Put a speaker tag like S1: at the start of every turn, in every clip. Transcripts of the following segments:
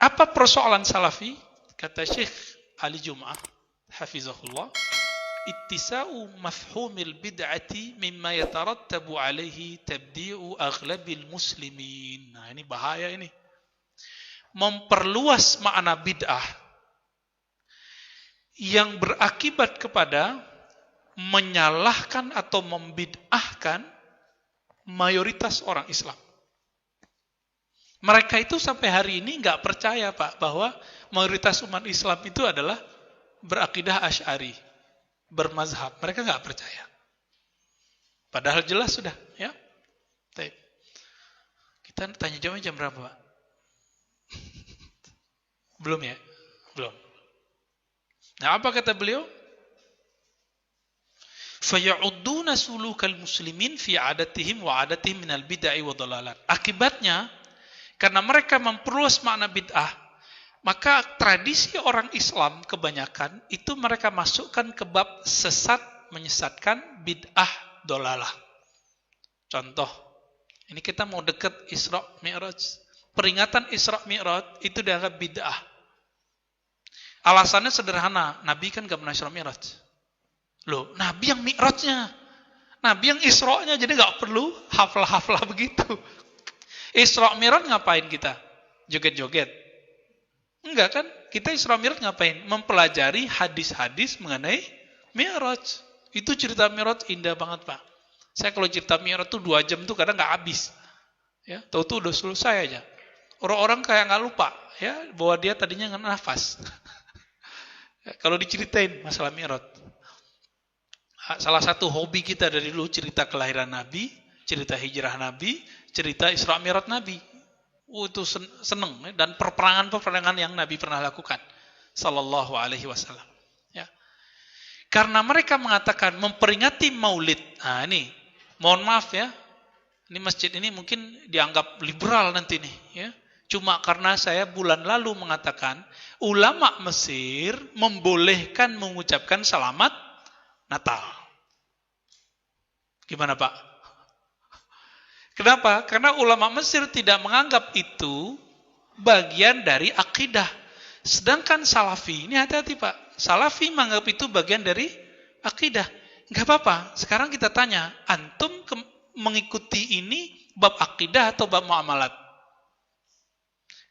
S1: Apa persoalan salafi? Kata Syekh Ali Jum'ah hafizahullah, ittisa'u mafhumil bid'ati mimma yatarattabu alaihi tabdi'u aghlabil muslimin. Nah, ini bahaya ini. Memperluas makna bid'ah yang berakibat kepada menyalahkan atau membid'ahkan mayoritas orang Islam. Mereka itu sampai hari ini nggak percaya, Pak, bahwa mayoritas umat Islam itu adalah berakidah Asy'ari, bermazhab. Mereka nggak percaya. Padahal jelas sudah, ya. Kita tanya jawabnya jam berapa, Pak? Belum ya? Belum. Nah, apa kata beliau? Faya'udduna sulukal muslimin fi adatihim wa adatihim minal bid'ah wa dhalalat. Akibatnya, karena mereka memperluas makna bid'ah, maka tradisi orang Islam kebanyakan itu mereka masukkan ke bab sesat, menyesatkan, bid'ah, dolalah. Contoh, ini kita mau dekat Isra Mi'raj. Peringatan Isra Mi'raj itu dianggap bid'ah. Alasannya sederhana, Nabi kan gak pernah Isra Mi'raj. Loh, Nabi yang Mi'rajnya, Nabi yang Isra-nya, jadi gak perlu haflah-haflah begitu. Isra Mi'raj ngapain kita? Joget-joget? Enggak kan? Kita Isra Mi'raj ngapain? Mempelajari hadis-hadis mengenai Mi'raj. Itu cerita Mi'raj indah banget, Pak. Saya kalau cerita Mi'raj tuh 2 jam tuh kadang nggak habis. Ya, tahu-tahu udah selesai aja. Orang-orang kayak nggak lupa, ya, bahwa dia tadinya nggak nafas. Ya, kalau diceritain masalah Mi'raj. Salah satu hobi kita dari dulu cerita kelahiran Nabi, cerita hijrah Nabi, cerita Isra Mi'raj Nabi. Itu seneng, dan perperangan-perperangan yang Nabi pernah lakukan sallallahu alaihi wasallam, ya. Karena mereka mengatakan memperingati Maulid. Nah, ini mohon maaf ya. Ini masjid ini mungkin dianggap liberal nanti nih, ya. Cuma karena saya bulan lalu mengatakan ulama Mesir membolehkan mengucapkan selamat Natal. Gimana, Pak? Kenapa? Karena ulama Mesir tidak menganggap itu bagian dari akidah. Sedangkan Salafi, ini hati-hati, Pak. Salafi menganggap itu bagian dari akidah. Enggak apa-apa. Sekarang kita tanya, antum mengikuti ini bab akidah atau bab muamalat?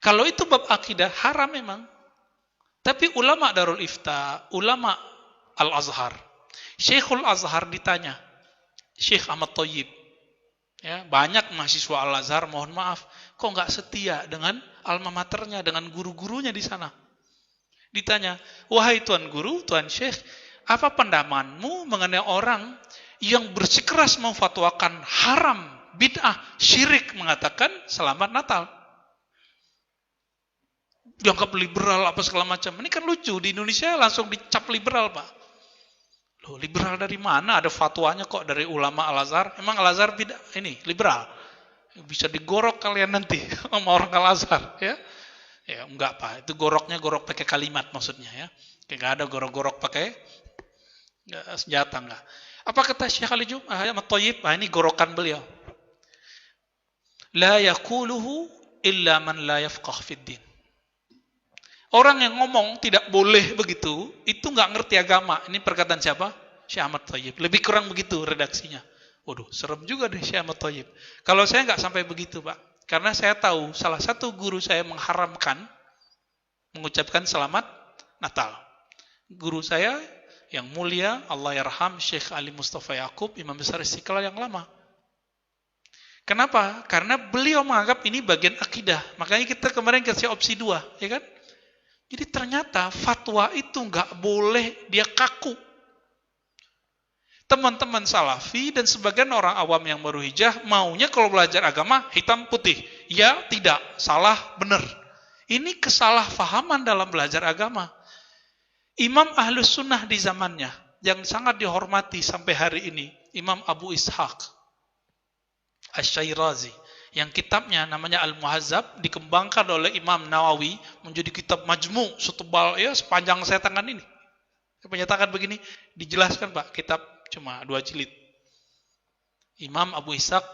S1: Kalau itu bab akidah, haram memang. Tapi ulama Darul Ifta, ulama Al-Azhar, Syekhul Azhar ditanya, Syekh Ahmad Thayyib, ya, banyak mahasiswa Al-Azhar, mohon maaf, kok nggak setia dengan alma maternya, dengan guru-gurunya di sana. Ditanya, wahai Tuan Guru, Tuan Syekh, apa pandanganmu mengenai orang yang bersikeras memfatwakan haram, bid'ah, syirik, mengatakan selamat Natal? Dianggap liberal apa segala macam. Ini kan lucu, di Indonesia langsung dicap liberal, Pak. Loh, liberal dari mana? Ada fatwanya kok dari ulama Al-Azhar. Emang Al-Azhar ini liberal? Bisa digorok kalian nanti sama orang Al-Azhar, ya? Ya enggak, Pak. Itu goroknya gorok pakai kalimat maksudnya, ya. Enggak ada gorok-gorok pakai senjata, enggak. Apa kata Syekh Ali Ahmad Thayyib? Ini gorokan beliau. La yaquluhu illa man la yafqah fid din. Orang yang ngomong tidak boleh begitu, itu nggak ngerti agama. Ini perkataan siapa? Syekh Ahmad Thayyib. Lebih kurang begitu redaksinya. Waduh, serem juga deh Syekh Ahmad Thayyib. Kalau saya nggak sampai begitu, Pak. Karena saya tahu salah satu guru saya mengharamkan mengucapkan selamat Natal. Guru saya yang mulia, Allah yarham, Syekh Ali Mustafa Yaqub, Imam Besar Istiqlal yang lama. Kenapa? Karena beliau menganggap ini bagian akidah. Makanya kita kemarin kasih opsi 2, ya kan? Jadi ternyata fatwa itu nggak boleh dia kaku. Teman-teman Salafi dan sebagian orang awam yang baru hijrah maunya kalau belajar agama hitam putih. Ya, tidak, salah, benar. Ini kesalahpahaman dalam belajar agama. Imam Ahlus Sunnah di zamannya yang sangat dihormati sampai hari ini, Imam Abu Ishaq Asy-Syairazi, yang kitabnya namanya Al-Muhazzab dikembangkan oleh Imam Nawawi menjadi kitab majmu' setebal ya sepanjang saya tangan ini. Punya tangan begini dijelaskan, Pak, kitab cuma 2 jilid. Imam Abu Ishaq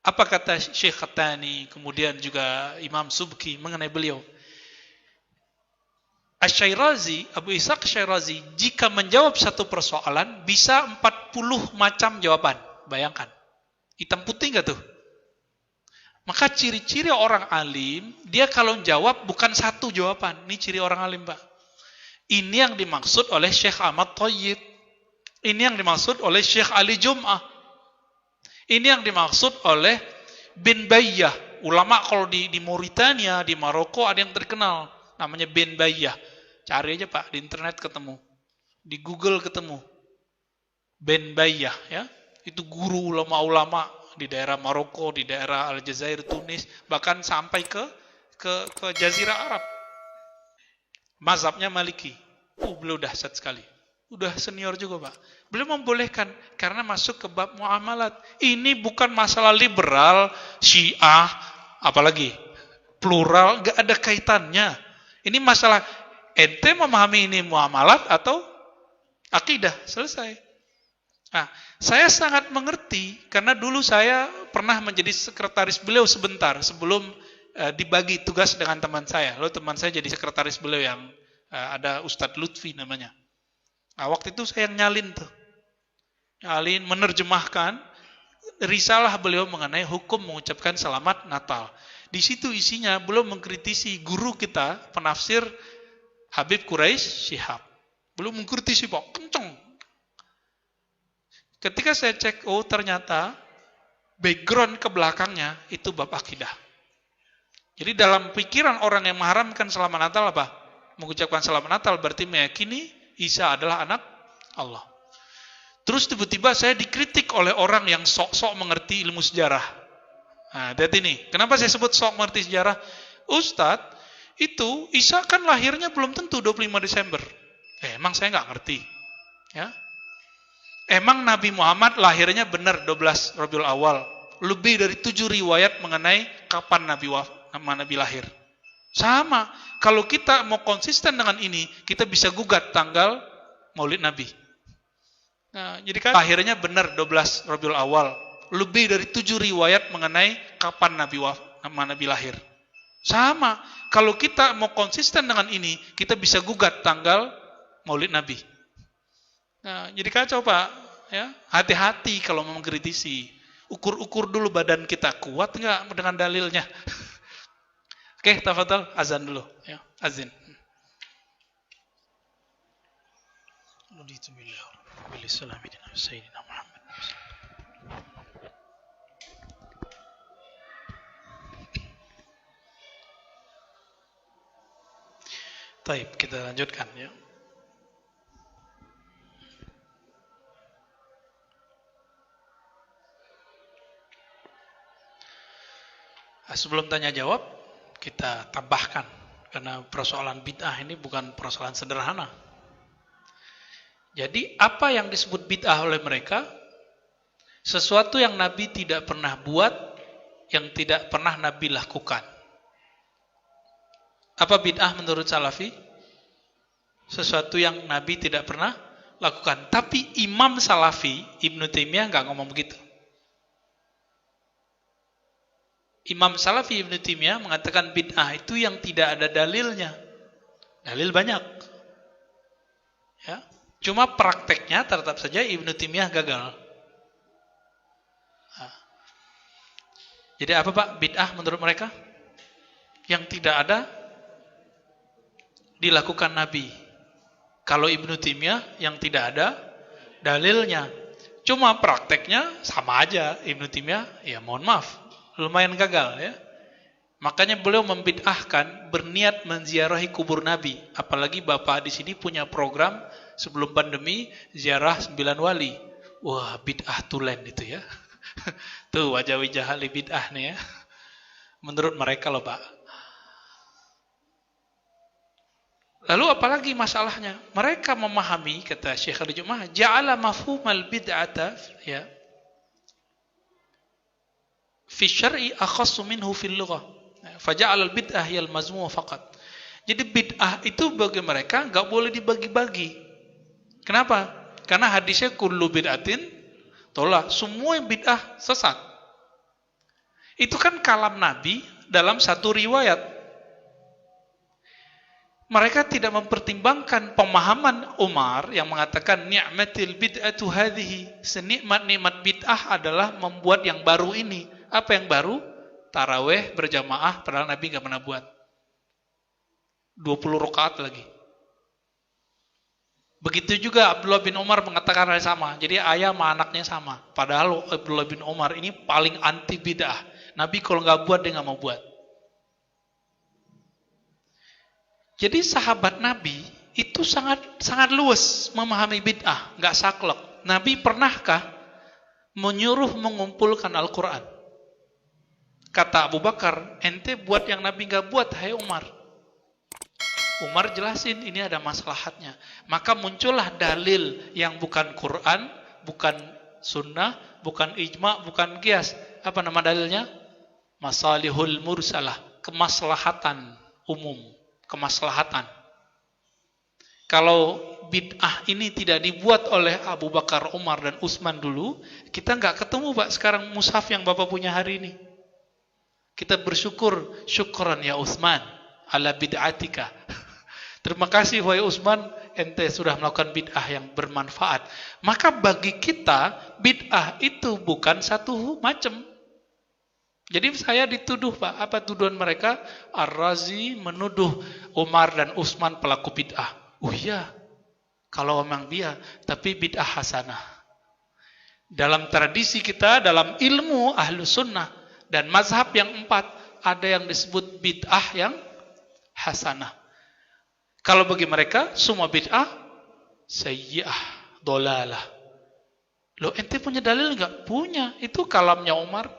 S1: Apa kata Syekh Khatani, kemudian juga Imam Subki mengenai beliau? Asy-Syairazi, Abu Ishaq Asy-Syairazi, jika menjawab satu persoalan, bisa 40 macam jawaban. Bayangkan. Hitam putih nggak tuh? Maka ciri-ciri orang alim, dia kalau jawab bukan satu jawaban. Ini ciri orang alim, Pak. Ini yang dimaksud oleh Syekh Ahmad Thayyib. Ini yang dimaksud oleh Syekh Ali Jum'ah. Ini yang dimaksud oleh Bin Bayyah. Ulama kalau di Mauritania, di Maroko ada yang terkenal. Namanya Bin Bayyah. Cari aja Pak, di internet ketemu. Di Google ketemu. Bin Bayyah. Ya. Itu guru ulama-ulama di daerah Maroko, di daerah Aljazair, Tunis, bahkan sampai ke Jazirah Arab. Mazhabnya Maliki. Beliau dahsyat sekali. Udah senior juga, Pak. Beliau membolehkan karena masuk ke bab muamalat. Ini bukan masalah liberal, Syiah, apalagi plural, enggak ada kaitannya. Ini masalah ente memahami ini muamalat atau akidah, selesai. Nah, saya sangat mengerti karena dulu saya pernah menjadi sekretaris beliau sebentar sebelum dibagi tugas dengan teman saya. Lalu teman saya jadi sekretaris beliau yang ada Ustadz Lutfi namanya. Nah, waktu itu saya yang nyalin tuh. Nyalin, menerjemahkan risalah beliau mengenai hukum mengucapkan selamat Natal. Di situ isinya beliau mengkritisi guru kita, penafsir Habib Quraisy Syihab. Beliau mengkritisi, Pak, kenceng. Ketika saya cek, oh ternyata background ke belakangnya itu bab akidah. Jadi dalam pikiran orang yang mengharamkan selamat Natal apa? Mengucapkan selamat Natal berarti meyakini Isa adalah anak Allah. Terus tiba-tiba saya dikritik oleh orang yang sok-sok mengerti ilmu sejarah. Nah, lihat ini. Kenapa saya sebut sok mengerti sejarah? Ustadz, itu Isa kan lahirnya belum tentu 25 Desember. Emang saya nggak ngerti. Ya. Emang Nabi Muhammad lahirnya benar 12 Rabiul Awal. Lebih dari 7 riwayat mengenai kapan Nabi lahir. Sama. Kalau kita mau konsisten dengan ini, kita bisa gugat tanggal Maulid Nabi. Nah, jadi kan lahirnya benar 12 Rabiul Awal. Lebih dari 7 riwayat mengenai kapan Nabi lahir. Sama. Kalau kita mau konsisten dengan ini, kita bisa gugat tanggal Maulid Nabi. Nah, jadi kacau Pak, ya. Hati-hati kalau mau mengkritisi. Ukur-ukur dulu badan kita kuat nggak dengan dalilnya. Oke, tafadhal, azan dulu, ya. Azin. Baik, kita lanjutkan ya. Sebelum tanya jawab, kita tambahkan karena persoalan bid'ah ini bukan persoalan sederhana. Jadi apa yang disebut bid'ah oleh mereka? Sesuatu yang Nabi tidak pernah buat, yang tidak pernah Nabi lakukan. Apa bid'ah menurut Salafi? Sesuatu yang Nabi tidak pernah lakukan. Tapi Imam Salafi, Ibnu Taimiyah nggak ngomong begitu. Imam Salafi Ibnu Taimiyah mengatakan bid'ah itu yang tidak ada dalilnya. Dalil banyak. Ya. Cuma prakteknya tetap saja Ibnu Taimiyah gagal. Nah. Jadi apa Pak bid'ah menurut mereka? Yang tidak ada dilakukan Nabi. Kalau Ibnu Taimiyah yang tidak ada dalilnya. Cuma prakteknya sama aja. Ibnu Taimiyah, ya mohon maaf, lumayan gagal ya. Makanya beliau membid'ahkan berniat menziarahi kubur Nabi. Apalagi Bapak di sini punya program sebelum pandemi ziarah 9 wali. Wah, bid'ah tulen itu ya. Tuh wajah-wajah ahli bid'ah nih ya. Menurut mereka loh Pak. Lalu apalagi masalahnya? Mereka memahami, kata Syekh Ali Jum'ah, ja'ala mafhumal bid'ata ya fi syar'i akhassu minhu fil lughah. Faja'al al-bid'ah yal mazmum faqat. Jadi bid'ah itu bagi mereka enggak boleh dibagi-bagi. Kenapa? Karena hadisnya kullu bid'atin tolak. Semua yang bid'ah sesat. Itu kan kalam Nabi dalam satu riwayat. Mereka tidak mempertimbangkan pemahaman Umar yang mengatakan ni'matil bid'atu hadhihi, senikmat-nikmat bid'ah adalah membuat yang baru ini. Apa yang baru? Tarawih berjamaah, padahal Nabi nggak pernah buat. 20 rakaat lagi. Begitu juga Abdullah bin Umar mengatakan hal yang sama. Jadi ayah sama anaknya sama. Padahal Abdullah bin Umar ini paling anti bid'ah. Nabi kalau nggak buat, dia nggak mau buat. Jadi sahabat Nabi itu sangat luas memahami bid'ah, nggak saklek. Nabi pernahkah menyuruh mengumpulkan Al-Quran? Kata Abu Bakar, ente buat yang Nabi nggak buat, hai Umar. Umar jelasin ini ada maslahatnya. Maka muncullah dalil yang bukan Quran, bukan sunnah, bukan ijma, bukan qiyas. Apa nama dalilnya? Masalihul mursalah, kemaslahatan umum, kemaslahatan. Kalau bid'ah ini tidak dibuat oleh Abu Bakar, Umar, dan Utsman dulu, kita nggak ketemu Pak sekarang mushaf yang Bapak punya hari ini. Kita bersyukur, syukran ya Utsman ala bid'atika. Terima kasih wahai Utsman, ente sudah melakukan bid'ah yang bermanfaat. Maka bagi kita bid'ah itu bukan satu macam. Jadi saya dituduh Pak, apa tuduhan mereka? Ar-Razi menuduh Umar dan Utsman pelaku bid'ah. Oh iya, kalau memang dia, tapi bid'ah hasanah. Dalam tradisi kita, dalam ilmu Ahlus Sunnah dan mazhab yang 4, ada yang disebut bid'ah yang hasanah. Kalau bagi mereka, semua bid'ah sayyi'ah, dolalah. Loh, ente punya dalil enggak? Punya. Itu kalamnya Umar.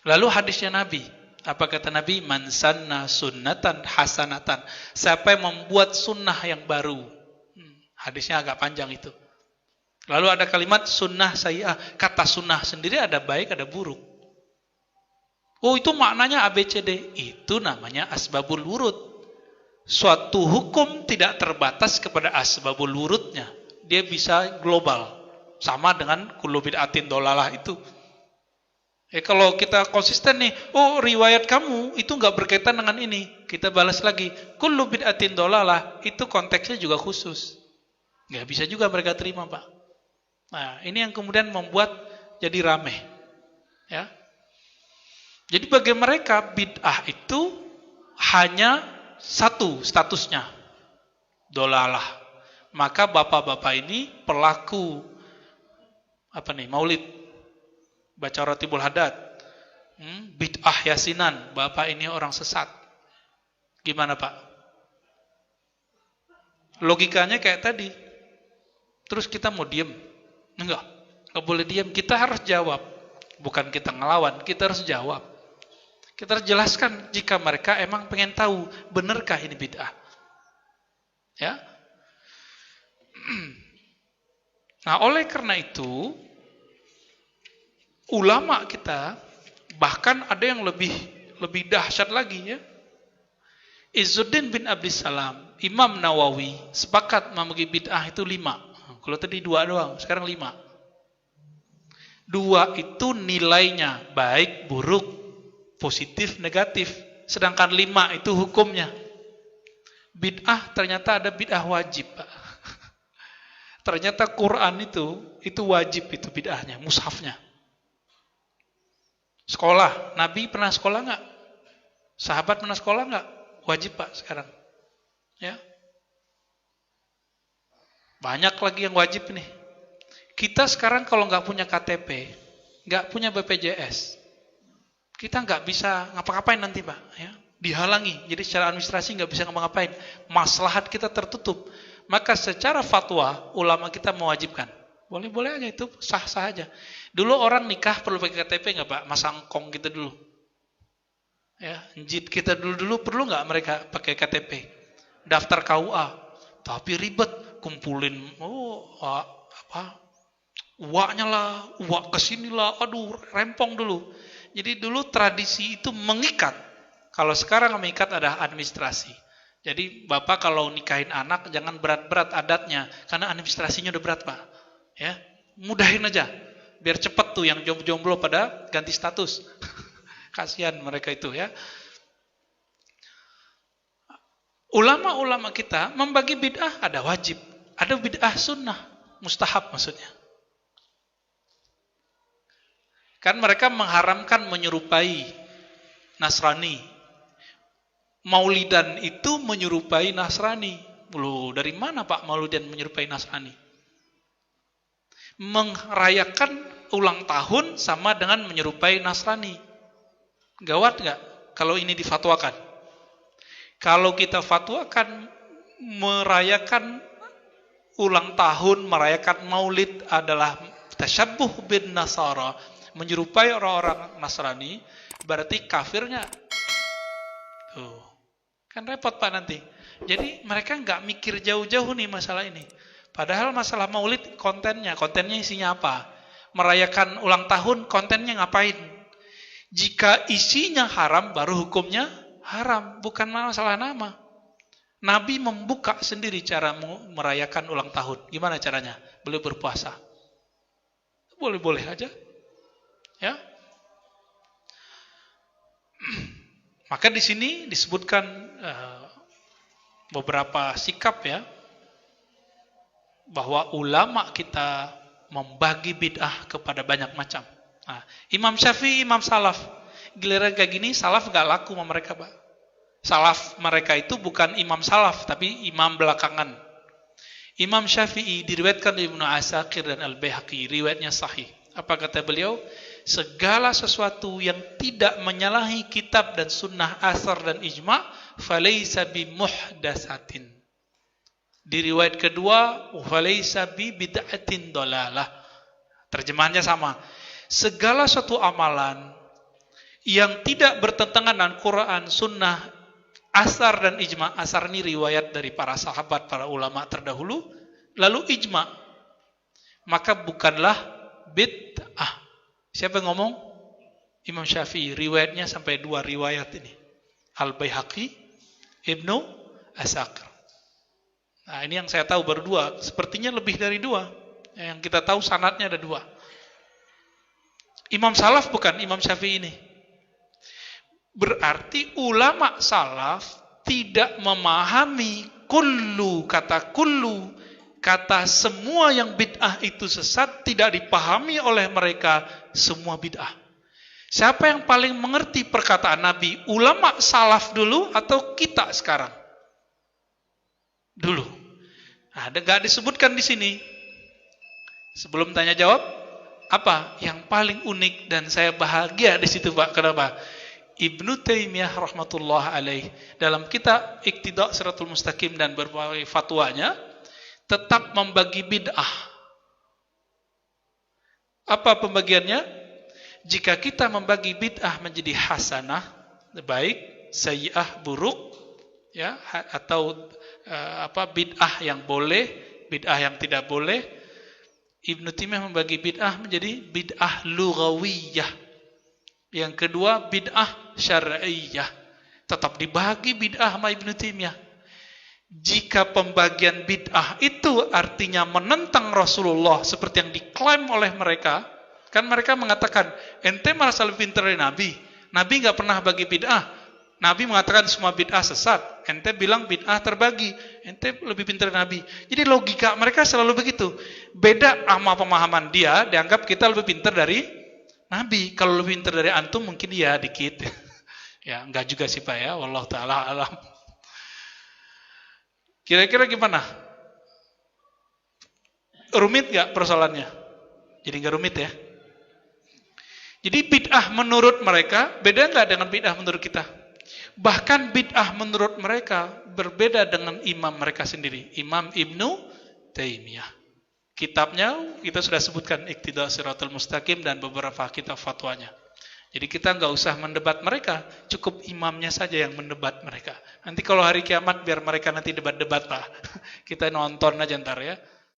S1: Lalu hadisnya Nabi. Apa kata Nabi? Man sanna sunnatan hasanatan. Siapa yang membuat sunnah yang baru. Hadisnya agak panjang itu. Lalu ada kalimat sunnah sayyi'ah. Kata sunnah sendiri ada baik, ada buruk. Oh, itu maknanya ABCD. Itu namanya asbabul wurud. Suatu hukum tidak terbatas kepada asbabul wurudnya. Dia bisa global. Sama dengan kullu bid'atin dolalah itu. Kalau kita konsisten nih, oh riwayat kamu itu nggak berkaitan dengan ini. Kita balas lagi, kullu bid'atin dolalah, itu konteksnya juga khusus. Nggak bisa juga mereka terima Pak. Nah ini yang kemudian membuat jadi rame. Ya. Jadi bagi mereka bid'ah itu hanya satu statusnya, dolalah. Maka bapak-bapak ini pelaku maulid, baca Ratibul Hadad, bid'ah yasinan, bapak ini orang sesat. Gimana Pak? Logikanya kayak tadi. Terus kita mau diem? Enggak boleh diem, kita harus jawab. Bukan kita ngelawan, kita harus jawab. Kita harus jelaskan jika mereka emang pengen tahu benarkah ini bid'ah. Ya. Nah, oleh karena itu ulama kita bahkan ada yang lebih dahsyat lagi ya. Izzuddin bin Abdissalam, Imam Nawawi sepakat membagi bid'ah itu 5. Kalau tadi 2 doang, sekarang 5. 2 itu nilainya baik, buruk, positif, negatif. Sedangkan 5 itu hukumnya. Bid'ah ternyata ada bid'ah wajib, Pak. Ternyata Quran itu wajib itu bid'ahnya, mushafnya. Sekolah, Nabi pernah sekolah enggak? Sahabat pernah sekolah enggak? Wajib Pak sekarang. Ya. Banyak lagi yang wajib nih. Kita sekarang kalau enggak punya KTP, enggak punya BPJS, kita nggak bisa ngapa-ngapain nanti Pak, ya, dihalangi. Jadi secara administrasi nggak bisa ngapa-ngapain. Maslahat kita tertutup. Maka secara fatwa ulama kita mewajibkan. Boleh-boleh aja itu sah-sah aja. Dulu orang nikah perlu pakai KTP nggak Pak? Masang kong kita dulu. Ya, njit kita dulu perlu nggak mereka pakai KTP? Daftar KUA. Tapi ribet, kumpulin uaknya lah, uak kesinilah, aduh rempong dulu. Jadi dulu tradisi itu mengikat. Kalau sekarang mengikat ada administrasi. Jadi bapak kalau nikahin anak jangan berat-berat adatnya, karena administrasinya udah berat Pak. Ya, mudahin aja. Biar cepat tuh yang jomblo pada ganti status. Kasihan mereka itu ya. Ulama-ulama kita membagi bid'ah ada wajib, ada bid'ah sunnah, mustahab maksudnya. Kan mereka mengharamkan menyerupai Nasrani. Maulidan itu menyerupai Nasrani. Loh, dari mana Pak Maulidan menyerupai Nasrani? Merayakan ulang tahun sama dengan menyerupai Nasrani. Gawat nggak kalau ini difatwakan? Kalau kita fatwakan merayakan ulang tahun, merayakan maulid adalah tasyabbuh bin Nasara, menyerupai orang-orang Nasrani, berarti kafir nggak? Tuh, kan repot Pak nanti. Jadi mereka nggak mikir jauh-jauh nih masalah ini. Padahal masalah maulid kontennya isinya apa? Merayakan ulang tahun kontennya ngapain? Jika isinya haram baru hukumnya haram, bukan masalah nama. Nabi membuka sendiri cara merayakan ulang tahun. Gimana caranya? Beliau berpuasa. Boleh-boleh aja. Ya. Maka di sini disebutkan beberapa sikap ya, bahwa ulama kita membagi bid'ah kepada banyak macam. Nah, Imam Syafi'i, Imam Salaf, giliran kayak gini salaf gak laku sama mereka Pak. Salaf mereka itu bukan imam salaf, tapi imam belakangan. Imam Syafi'i diriwayatkan oleh Ibnu Asakir dan Al-Baihaqi, riwayatnya sahih. Apa kata beliau? Segala sesuatu yang tidak menyalahi kitab dan sunnah, asar dan ijma' falaysa bimuhdatsatin. Di riwayat kedua, falaysa bi bid'atin dalalah. Terjemahannya sama. Segala suatu amalan yang tidak bertentangan dengan Quran, sunnah, asar dan ijma'. Asar ini riwayat dari para sahabat, para ulama terdahulu, lalu ijma', maka bukanlah bid'ah. Siapa yang ngomong? Imam Syafi'i. Riwayatnya sampai 2 riwayat ini. Al-Baihaqi, Ibnu Asakir. Nah, ini yang saya tahu baru 2. Sepertinya lebih dari 2. Yang kita tahu sanadnya ada 2. Imam salaf bukan Imam Syafi'i ini. Berarti ulama salaf tidak memahami kullu, kata semua yang bid'ah itu sesat, tidak dipahami oleh mereka semua bid'ah. Siapa yang paling mengerti perkataan Nabi? Ulama salaf dulu atau kita sekarang? Dulu. Nah, enggak disebutkan di sini. Sebelum tanya jawab, apa yang paling unik dan saya bahagia di situ Pak? Kenapa? Ibnu Taimiyah rahmatullah alaih dalam kitab Iqtida' Shiratal Mustaqim dan berbagai fatwanya tetap membagi bid'ah. Apa pembagiannya? Jika kita membagi bid'ah menjadi hasanah, baik, sayyi'ah, buruk, ya, atau bid'ah yang boleh, bid'ah yang tidak boleh, Ibnu Taimiyah membagi bid'ah menjadi bid'ah lughawiyah. Yang kedua bid'ah syar'iyyah. Tetap dibagi bid'ah sama Ibnu Taimiyah. Jika pembagian bid'ah itu artinya menentang Rasulullah seperti yang diklaim oleh mereka, kan mereka mengatakan ente merasa lebih pintar dari Nabi. Nabi enggak pernah bagi bid'ah. Nabi mengatakan semua bid'ah sesat. Ente bilang bid'ah terbagi. Ente lebih pintar dari Nabi. Jadi logika mereka selalu begitu. Beda sama pemahaman dia, dianggap kita lebih pintar dari Nabi. Kalau lebih pintar dari antum mungkin ya dikit. Ya, enggak juga sih Pak ya. Wallahu taala alam. Kira-kira gimana? Rumit enggak persoalannya? Jadi enggak rumit ya. Jadi bid'ah menurut mereka beda enggak dengan bid'ah menurut kita? Bahkan bid'ah menurut mereka berbeda dengan imam mereka sendiri, Imam Ibnu Taimiyah. Kitabnya kita sudah sebutkan Iqtida' Shiratal Mustaqim dan beberapa kitab fatwanya. Jadi kita nggak usah mendebat mereka, cukup imamnya saja yang mendebat mereka. Nanti kalau hari kiamat biar mereka nanti debat-debat Pak. Kita nonton aja ntar ya.